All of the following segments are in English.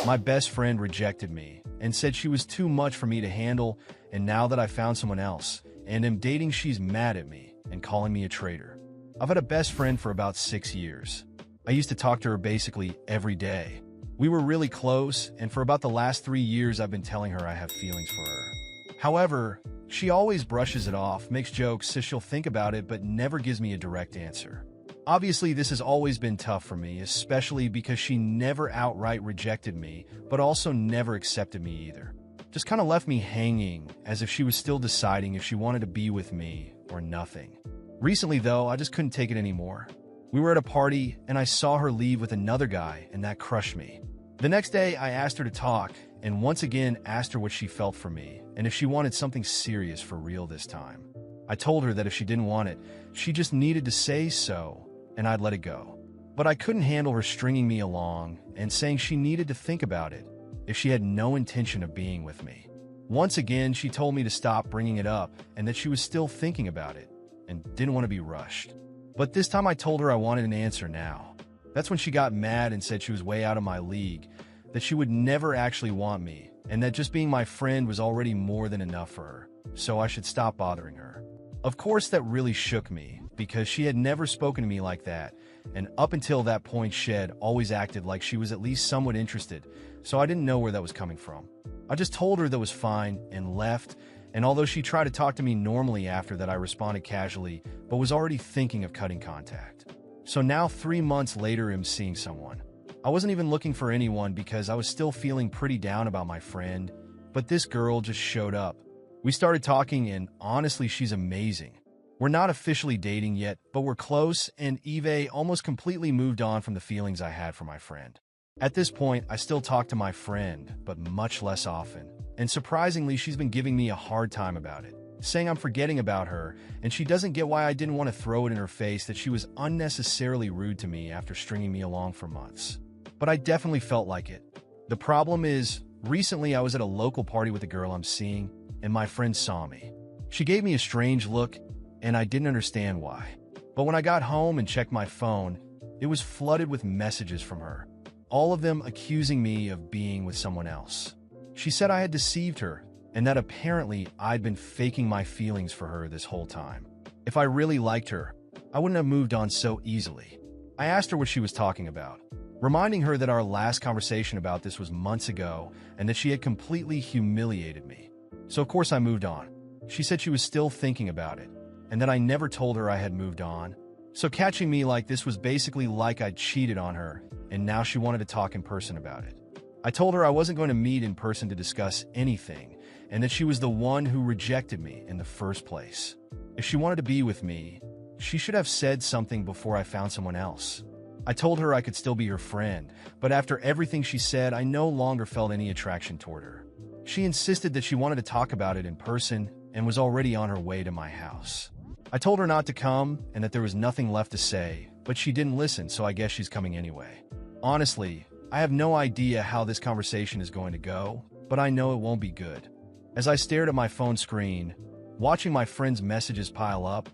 My best friend rejected me and said she was too much for me to handle, and now that I found someone else and am dating, she's mad at me and calling me a traitor. I've had a best friend for about 6 years. I used to talk to her basically every day. We were really close, and for about the last 3 years I've been telling her I have feelings for her. However, she always brushes it off, makes jokes, says she'll think about it, but never gives me a direct answer. Obviously, this has always been tough for me, especially because she never outright rejected me, but also never accepted me either. Just kind of left me hanging, as if she was still deciding if she wanted to be with me or nothing. Recently, though, I just couldn't take it anymore. We were at a party, and I saw her leave with another guy, and that crushed me. The next day, I asked her to talk, and once again asked her what she felt for me, and if she wanted something serious for real this time. I told her that if she didn't want it, she just needed to say so, and I'd let it go. But I couldn't handle her stringing me along and saying she needed to think about it if she had no intention of being with me. Once again, she told me to stop bringing it up and that she was still thinking about it and didn't want to be rushed. But this time I told her I wanted an answer now. That's when she got mad and said she was way out of my league, that she would never actually want me, and that just being my friend was already more than enough for her, so I should stop bothering her. Of course, that really shook me, because she had never spoken to me like that, and up until that point she had always acted like she was at least somewhat interested, so I didn't know where that was coming from. I just told her that was fine and left, and although she tried to talk to me normally after that, I responded casually, but was already thinking of cutting contact. So now 3 months later I'm seeing someone. I wasn't even looking for anyone because I was still feeling pretty down about my friend, but this girl just showed up. We started talking, and honestly, she's amazing. We're not officially dating yet, but we're close, and Eve almost completely moved on from the feelings I had for my friend. At this point, I still talk to my friend, but much less often. And surprisingly, she's been giving me a hard time about it, saying I'm forgetting about her, and she doesn't get why I didn't want to throw it in her face that she was unnecessarily rude to me after stringing me along for months. But I definitely felt like it. The problem is, recently I was at a local party with a girl I'm seeing, and my friend saw me. She gave me a strange look, and I didn't understand why. But when I got home and checked my phone, it was flooded with messages from her, all of them accusing me of being with someone else. She said I had deceived her, and that apparently I'd been faking my feelings for her this whole time. If I really liked her, I wouldn't have moved on so easily. I asked her what she was talking about, reminding her that our last conversation about this was months ago and that she had completely humiliated me. So of course I moved on. She said she was still thinking about it, and that I never told her I had moved on. So catching me like this was basically like I'd cheated on her, and now she wanted to talk in person about it. I told her I wasn't going to meet in person to discuss anything, and that she was the one who rejected me in the first place. If she wanted to be with me, she should have said something before I found someone else. I told her I could still be her friend, but after everything she said, I no longer felt any attraction toward her. She insisted that she wanted to talk about it in person and was already on her way to my house. I told her not to come and that there was nothing left to say, but she didn't listen, so I guess she's coming anyway. Honestly, I have no idea how this conversation is going to go, but I know it won't be good. As I stared at my phone screen, watching my friend's messages pile up,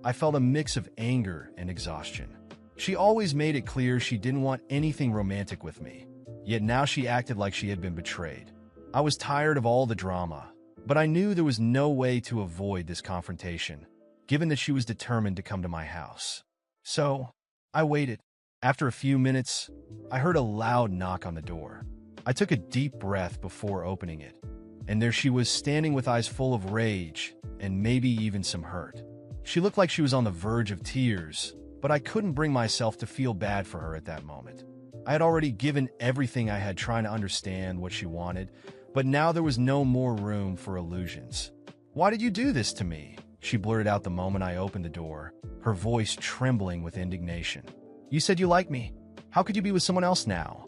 I felt a mix of anger and exhaustion. She always made it clear she didn't want anything romantic with me, yet now she acted like she had been betrayed. I was tired of all the drama, but I knew there was no way to avoid this confrontation, given that she was determined to come to my house. So, I waited. After a few minutes, I heard a loud knock on the door. I took a deep breath before opening it, and there she was standing with eyes full of rage and maybe even some hurt. She looked like she was on the verge of tears, but I couldn't bring myself to feel bad for her at that moment. I had already given everything I had trying to understand what she wanted, but now there was no more room for illusions. "Why did you do this to me?" she blurted out the moment I opened the door, her voice trembling with indignation. "You said you liked me. How could you be with someone else now?"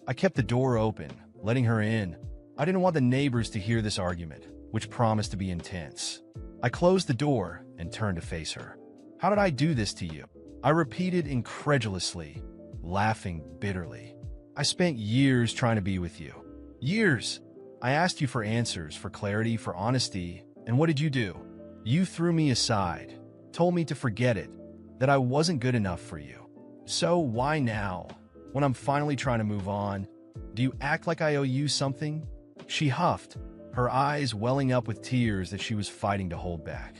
I kept the door open, letting her in. I didn't want the neighbors to hear this argument, which promised to be intense. I closed the door and turned to face her. "How did I do this to you?" I repeated incredulously, laughing bitterly. "I spent years trying to be with you. Years. I asked you for answers, for clarity, for honesty, and what did you do? You threw me aside, told me to forget it, that I wasn't good enough for you. So why now, when I'm finally trying to move on, Do you act like I owe you something? She huffed, her eyes welling up with tears that she was fighting to hold back.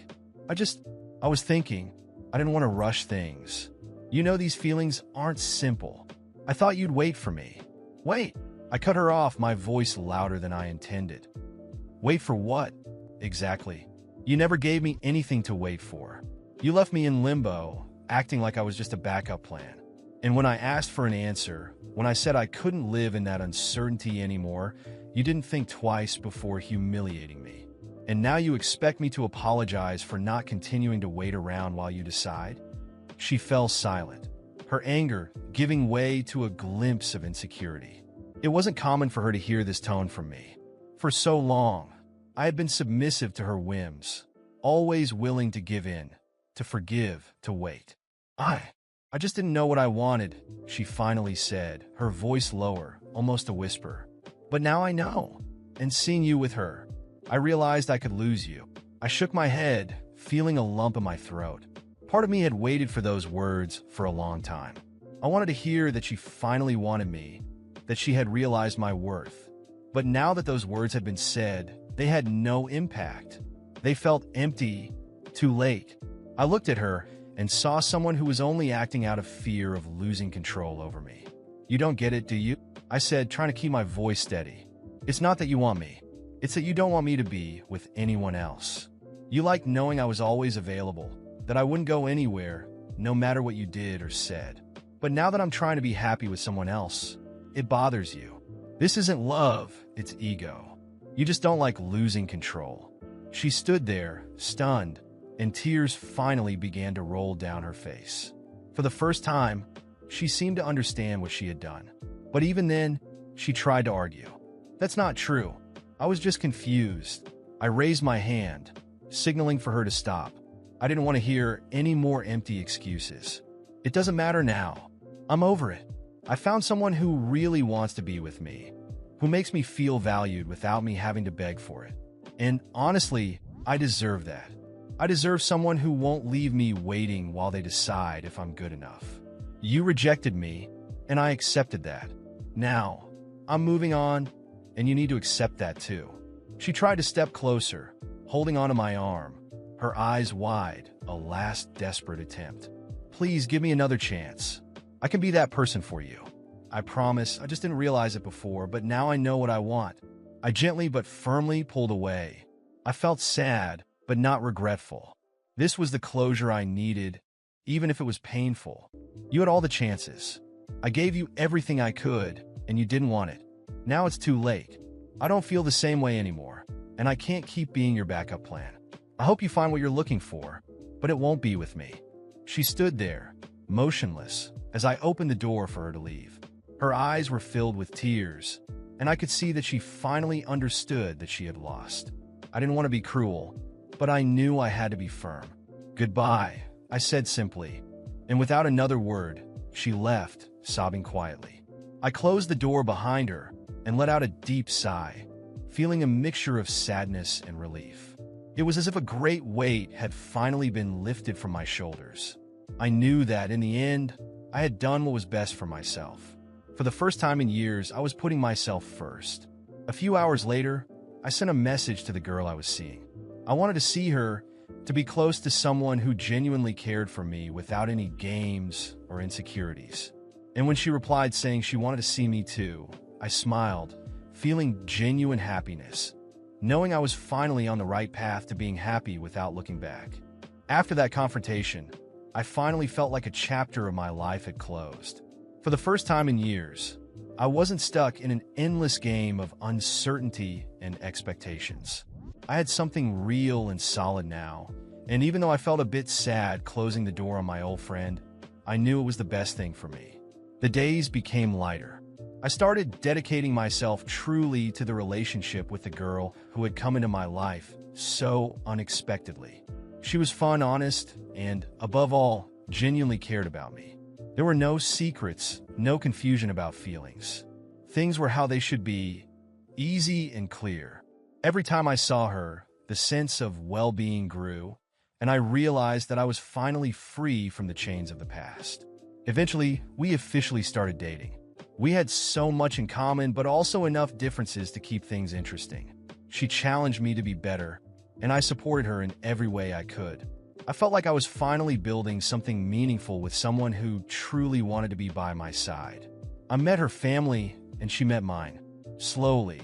I was thinking, I didn't want to rush things. You know these feelings aren't simple. I thought you'd wait for me. Wait! I cut her off, my voice louder than I intended. Wait for what? Exactly. You never gave me anything to wait for. You left me in limbo, acting like I was just a backup plan. And when I asked for an answer, when I said I couldn't live in that uncertainty anymore, you didn't think twice before humiliating me. And now you expect me to apologize for not continuing to wait around while you decide? She fell silent, her anger giving way to a glimpse of insecurity. It wasn't common for her to hear this tone from me. For so long, I had been submissive to her whims, always willing to give in, to forgive, to wait. I just didn't know what I wanted, she finally said, her voice lower, almost a whisper. But now I know. And seeing you with her, I realized I could lose you. I shook my head, feeling a lump in my throat. Part of me had waited for those words for a long time. I wanted to hear that she finally wanted me, that she had realized my worth. But now that those words had been said, they had no impact. They felt empty, too late. I looked at her and saw someone who was only acting out of fear of losing control over me. You don't get it, do you? I said, trying to keep my voice steady. It's not that you want me. It's that you don't want me to be with anyone else. You like knowing I was always available, that I wouldn't go anywhere, no matter what you did or said. But now that I'm trying to be happy with someone else, it bothers you. This isn't love, it's ego. You just don't like losing control. She stood there, stunned, and tears finally began to roll down her face. For the first time, she seemed to understand what she had done. But even then, she tried to argue. That's not true. I was just confused. I raised my hand, signaling for her to stop. I didn't want to hear any more empty excuses. It doesn't matter now. I'm over it. I found someone who really wants to be with me, who makes me feel valued without me having to beg for it. And honestly, I deserve that. I deserve someone who won't leave me waiting while they decide if I'm good enough. You rejected me, and I accepted that. Now, I'm moving on, and you need to accept that too. She tried to step closer, holding onto my arm, her eyes wide, a last desperate attempt. Please give me another chance. I can be that person for you. I promise. I just didn't realize it before, but now I know what I want. I gently but firmly pulled away. I felt sad, but not regretful. This was the closure I needed, even if it was painful. You had all the chances. I gave you everything I could, and you didn't want it. Now it's too late. I don't feel the same way anymore, and I can't keep being your backup plan. I hope you find what you're looking for, but it won't be with me. She stood there, motionless, as I opened the door for her to leave. Her eyes were filled with tears, and I could see that she finally understood that she had lost. I didn't want to be cruel, but I knew I had to be firm. Goodbye, I said simply, and without another word, she left, sobbing quietly. I closed the door behind her and let out a deep sigh, feeling a mixture of sadness and relief. It was as if a great weight had finally been lifted from my shoulders. I knew that, in the end, I had done what was best for myself. For the first time in years, I was putting myself first. A few hours later, I sent a message to the girl I was seeing. I wanted to see her, to be close to someone who genuinely cared for me without any games or insecurities. And when she replied saying she wanted to see me too, I smiled, feeling genuine happiness, knowing I was finally on the right path to being happy without looking back. After that confrontation, I finally felt like a chapter of my life had closed. For the first time in years, I wasn't stuck in an endless game of uncertainty and expectations. I had something real and solid now, and even though I felt a bit sad closing the door on my old friend, I knew it was the best thing for me. The days became lighter. I started dedicating myself truly to the relationship with the girl who had come into my life so unexpectedly. She was fun, honest, and, above all, genuinely cared about me. There were no secrets, no confusion about feelings. Things were how they should be, easy and clear. Every time I saw her, the sense of well-being grew, and I realized that I was finally free from the chains of the past. Eventually, we officially started dating. We had so much in common, but also enough differences to keep things interesting. She challenged me to be better, and I supported her in every way I could. I felt like I was finally building something meaningful with someone who truly wanted to be by my side. I met her family, and she met mine. Slowly,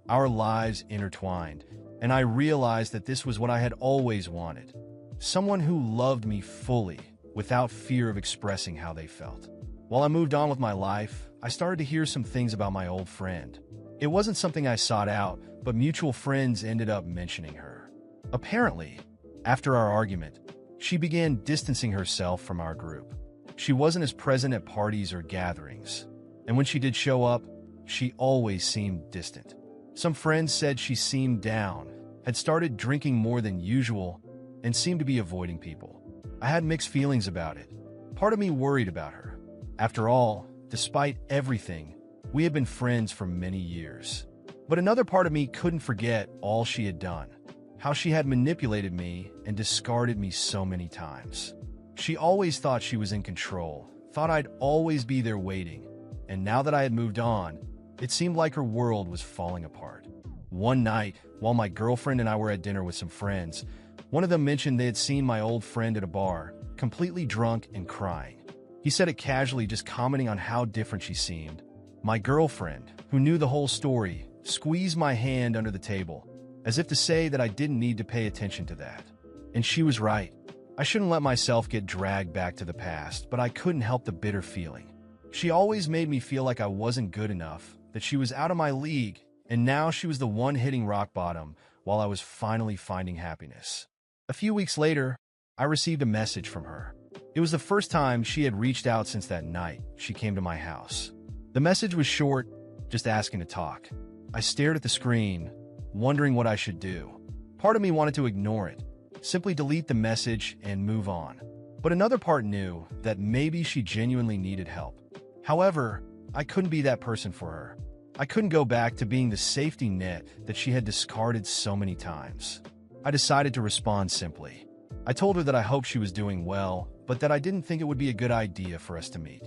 our lives intertwined, and I realized that this was what I had always wanted. Someone who loved me fully, without fear of expressing how they felt. While I moved on with my life, I started to hear some things about my old friend. It wasn't something I sought out, but mutual friends ended up mentioning her. Apparently, after our argument, she began distancing herself from our group. She wasn't as present at parties or gatherings, and when she did show up, she always seemed distant. Some friends said she seemed down, had started drinking more than usual, and seemed to be avoiding people. I had mixed feelings about it. Part of me worried about her. After all, despite everything, we had been friends for many years. But another part of me couldn't forget all she had done, how she had manipulated me and discarded me so many times. She always thought she was in control, thought I'd always be there waiting, and now that I had moved on, it seemed like her world was falling apart. One night, while my girlfriend and I were at dinner with some friends, one of them mentioned they had seen my old friend at a bar, completely drunk and crying. He said it casually, just commenting on how different she seemed. My girlfriend, who knew the whole story, squeezed my hand under the table, as if to say that I didn't need to pay attention to that. And she was right. I shouldn't let myself get dragged back to the past, but I couldn't help the bitter feeling. She always made me feel like I wasn't good enough, that she was out of my league, and now she was the one hitting rock bottom while I was finally finding happiness. A few weeks later, I received a message from her. It was the first time she had reached out since that night she came to my house. The message was short, just asking to talk. I stared at the screen, wondering what I should do. Part of me wanted to ignore it, simply delete the message and move on. But another part knew that maybe she genuinely needed help. However, I couldn't be that person for her. I couldn't go back to being the safety net that she had discarded so many times. I decided to respond simply. I told her that I hoped she was doing well, but that I didn't think it would be a good idea for us to meet.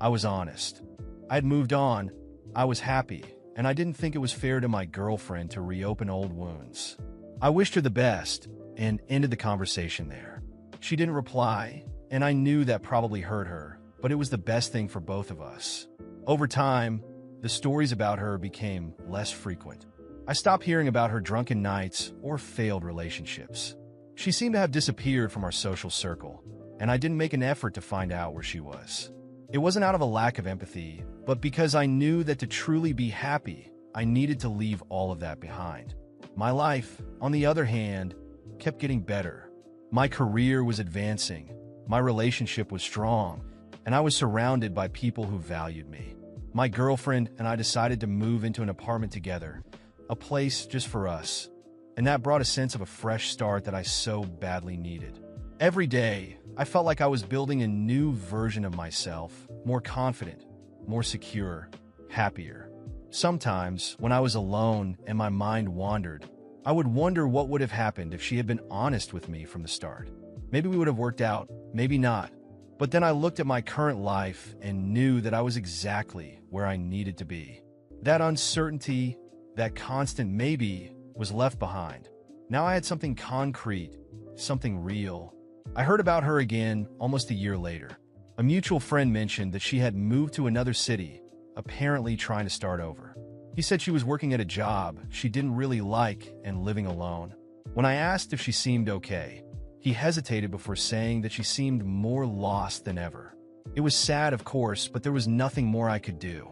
I was honest. I had moved on, I was happy, and I didn't think it was fair to my girlfriend to reopen old wounds. I wished her the best and ended the conversation there. She didn't reply, and I knew that probably hurt her, but it was the best thing for both of us. Over time, the stories about her became less frequent. I stopped hearing about her drunken nights or failed relationships. She seemed to have disappeared from our social circle, and I didn't make an effort to find out where she was. It wasn't out of a lack of empathy, but because I knew that to truly be happy, I needed to leave all of that behind. My life, on the other hand, kept getting better. My career was advancing, my relationship was strong, and I was surrounded by people who valued me. My girlfriend and I decided to move into an apartment together, a place just for us, and that brought a sense of a fresh start that I so badly needed. Every day, I felt like I was building a new version of myself, more confident, more secure, happier. Sometimes, when I was alone and my mind wandered, I would wonder what would have happened if she had been honest with me from the start. Maybe we would have worked out, maybe not. But then I looked at my current life and knew that I was exactly where I needed to be. That uncertainty, that constant maybe, was left behind. Now I had something concrete, something real. I heard about her again almost a year later. A mutual friend mentioned that she had moved to another city, apparently trying to start over. He said she was working at a job she didn't really like and living alone. When I asked if she seemed okay, he hesitated before saying that she seemed more lost than ever. It was sad, of course, but there was nothing more I could do.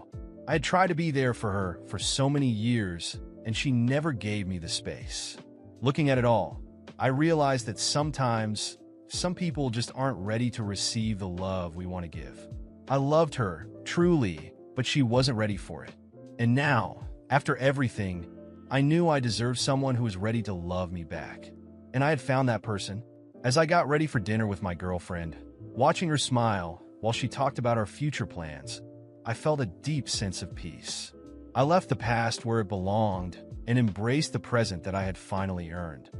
I had tried to be there for her for so many years, and she never gave me the space. Looking at it all, I realized that sometimes some people just aren't ready to receive the love we want to give. I loved her, truly, but she wasn't ready for it. And now, after everything, I knew I deserved someone who was ready to love me back. And I had found that person. As I got ready for dinner with my girlfriend, watching her smile while she talked about our future plans, I felt a deep sense of peace. I left the past where it belonged and embraced the present that I had finally earned.